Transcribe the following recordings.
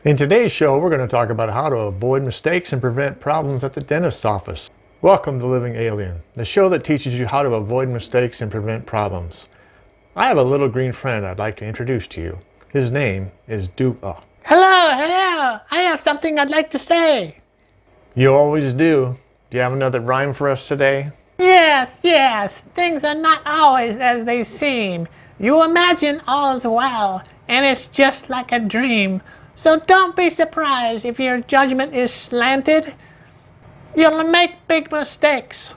In today's show, we're going to talk about how to avoid mistakes and prevent problems at the dentist's office. Welcome to Living Alien, the show that teaches you how to avoid mistakes and prevent problems. I have a little green friend I'd like to introduce to you. His name is Dupa. Hello. I have something I'd like to say. You always do. Do you have another rhyme for us today? Yes. Things are not always as they seem. You imagine all is well, and it's just like a dream. So don't be surprised if your judgment is slanted. You'll make big mistakes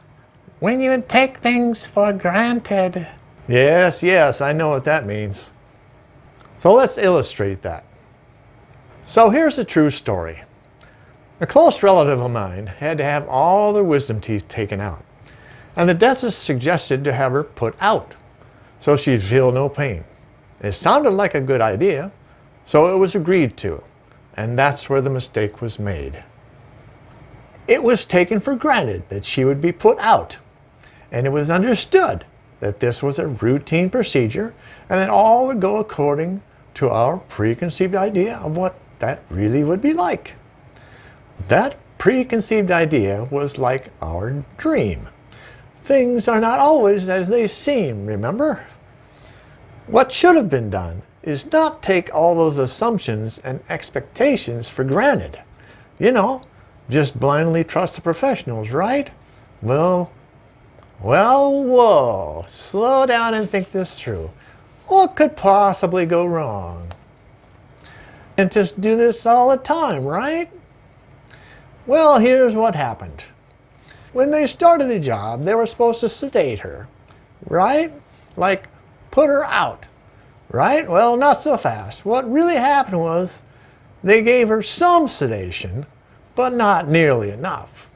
when you take things for granted. Yes, I know what that means. So let's illustrate that. So here's a true story. A close relative of mine had to have all their wisdom teeth taken out, and the dentist suggested to have her put out so she'd feel no pain. It sounded like a good idea, so it was agreed to, and that's where the mistake was made. It was taken for granted that she would be put out, and it was understood that this was a routine procedure and that all would go according to our preconceived idea of what that really would be like. That preconceived idea was like our dream. Things are not always as they seem, remember? What should have been done is not take all those assumptions and expectations for granted. Just blindly trust the professionals, right? Whoa, slow down and think this through. What could possibly go wrong? Dentists do this all the time, right? Well, here's what happened. When they started the job, they were supposed to sedate her, right? Like, put her out, right? Well, not so fast. What really happened was they gave her some sedation, but not nearly enough.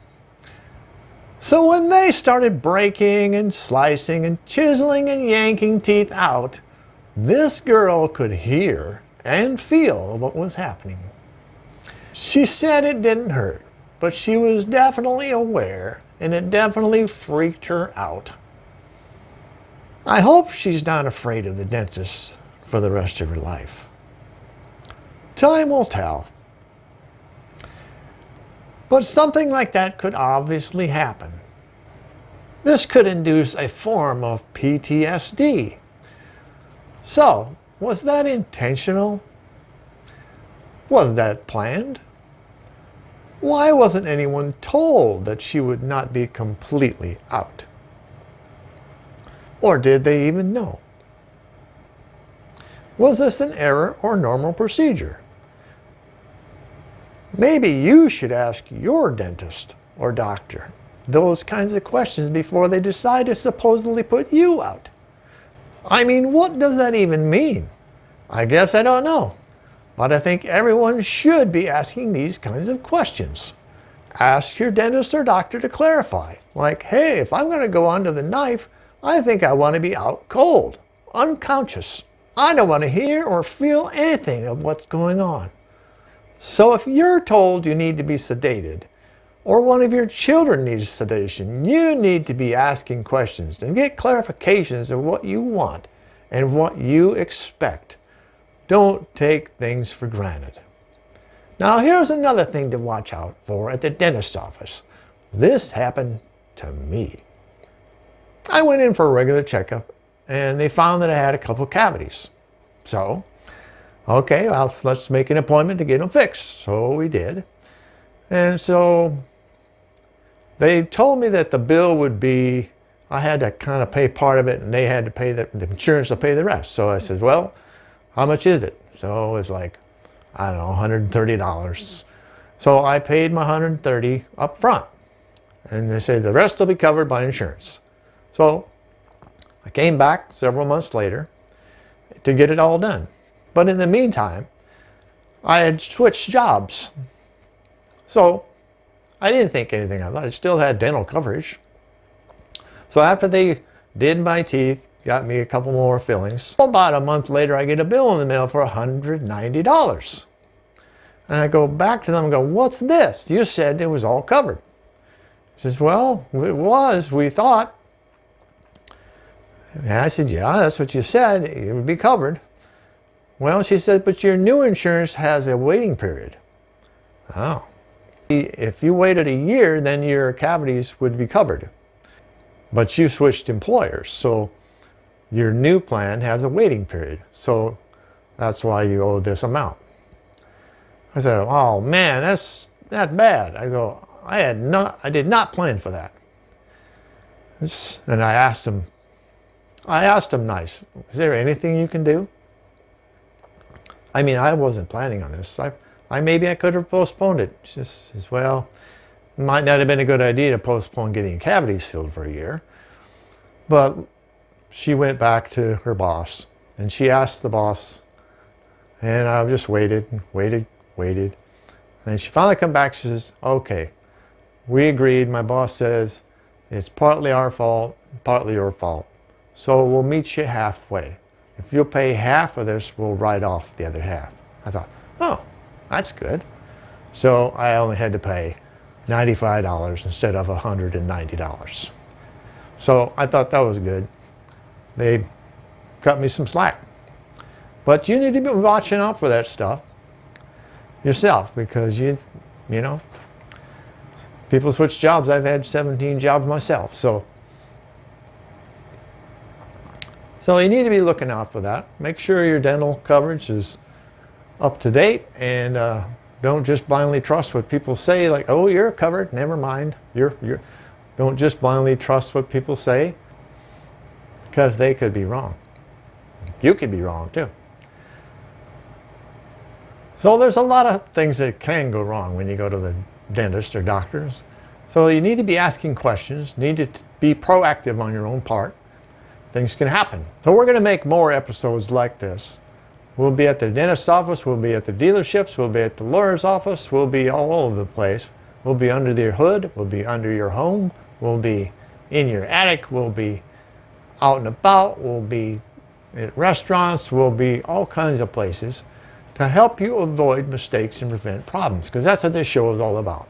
So when they started breaking and slicing and chiseling and yanking teeth out, this girl could hear and feel what was happening. She said it didn't hurt, but she was definitely aware, and it definitely freaked her out. I hope she's not afraid of the dentist for the rest of her life. Time will tell. But something like that could obviously happen. This could induce a form of PTSD. So, was that intentional? Was that planned? Why wasn't anyone told that she would not be completely out? Or did they even know? Was this an error or normal procedure? Maybe you should ask your dentist or doctor those kinds of questions before they decide to supposedly put you out. I mean, what does that even mean? I guess I don't know. But I think everyone should be asking these kinds of questions. Ask your dentist or doctor to clarify. Like, hey, if I'm going to go under the knife, I think I want to be out cold, unconscious. I don't want to hear or feel anything of what's going on. So if you're told you need to be sedated, or one of your children needs sedation, you need to be asking questions and get clarifications of what you want and what you expect. Don't take things for granted. Now here's another thing to watch out for at the dentist's office. This happened to me. I went in for a regular checkup and they found that I had a couple of cavities. So, okay, well, let's make an appointment to get them fixed. So we did. And so they told me that the bill would be, I had to kind of pay part of it and they had to pay the insurance to pay the rest. So I said, well, how much is it? So it was like, I don't know, $130. So I paid my $130 up front. And they said the rest will be covered by insurance. So I came back several months later to get it all done. But in the meantime, I had switched jobs. So I didn't think anything of it. I still had dental coverage. So after they did my teeth, got me a couple more fillings, about a month later I get a bill in the mail for $190. And I go back to them and go, what's this? You said it was all covered. He says, well, it was, we thought. And I said, yeah, that's what you said, it would be covered. Well, she said, but your new insurance has a waiting period. Oh. If you waited a year, then your cavities would be covered. But you switched employers, so your new plan has a waiting period. So that's why you owe this amount. I said, oh man, that's not bad. I go, I did not plan for that. And I asked him nice, is there anything you can do? I mean, I wasn't planning on this. Maybe I could have postponed it. She says, well, it might not have been a good idea to postpone getting cavities filled for a year. But she went back to her boss and she asked the boss, and I just waited and waited. And she finally come back, she says, okay, we agreed. My boss says it's partly our fault, partly your fault. So we'll meet you halfway. If you'll pay half of this, we'll write off the other half. I thought, oh, that's good. So I only had to pay $95 instead of $190. So I thought that was good. They cut me some slack. But you need to be watching out for that stuff yourself, because you know, people switch jobs. I've had 17 jobs myself. So you need to be looking out for that. Make sure your dental coverage is up to date, and don't just blindly trust what people say, like, oh, you're covered, never mind. Don't just blindly trust what people say, because they could be wrong. You could be wrong too. So there's a lot of things that can go wrong when you go to the dentist or doctors. So you need to be asking questions, need to be proactive on your own part. Things can happen. So we're going to make more episodes like this. We'll be at the dentist's office, we'll be at the dealerships, we'll be at the lawyer's office, we'll be all over the place. We'll be under your hood, we'll be under your home, we'll be in your attic, we'll be out and about, we'll be at restaurants, we'll be all kinds of places to help you avoid mistakes and prevent problems, because that's what this show is all about.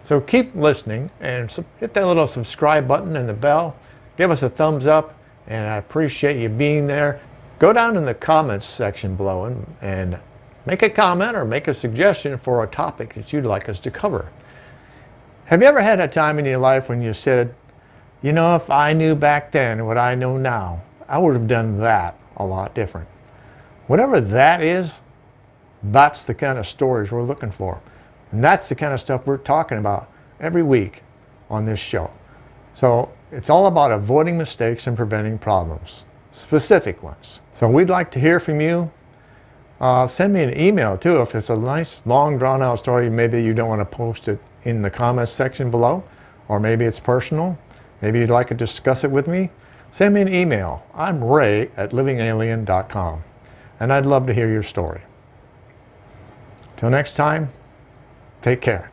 So keep listening and hit that little subscribe button and the bell. Give us a thumbs up, and I appreciate you being there. Go down in the comments section below and make a comment or make a suggestion for a topic that you'd like us to cover. Have you ever had a time in your life when you said, you know, if I knew back then what I know now, I would have done that a lot different? Whatever that is, that's the kind of stories we're looking for. And that's the kind of stuff we're talking about every week on this show. So it's all about avoiding mistakes and preventing problems, specific ones. So we'd like to hear from you. Send me an email too. If it's a nice, long, drawn out story, maybe you don't want to post it in the comments section below, or maybe it's personal. Maybe you'd like to discuss it with me. Send me an email. I'm ray@livingalien.com, and I'd love to hear your story. Till next time, take care.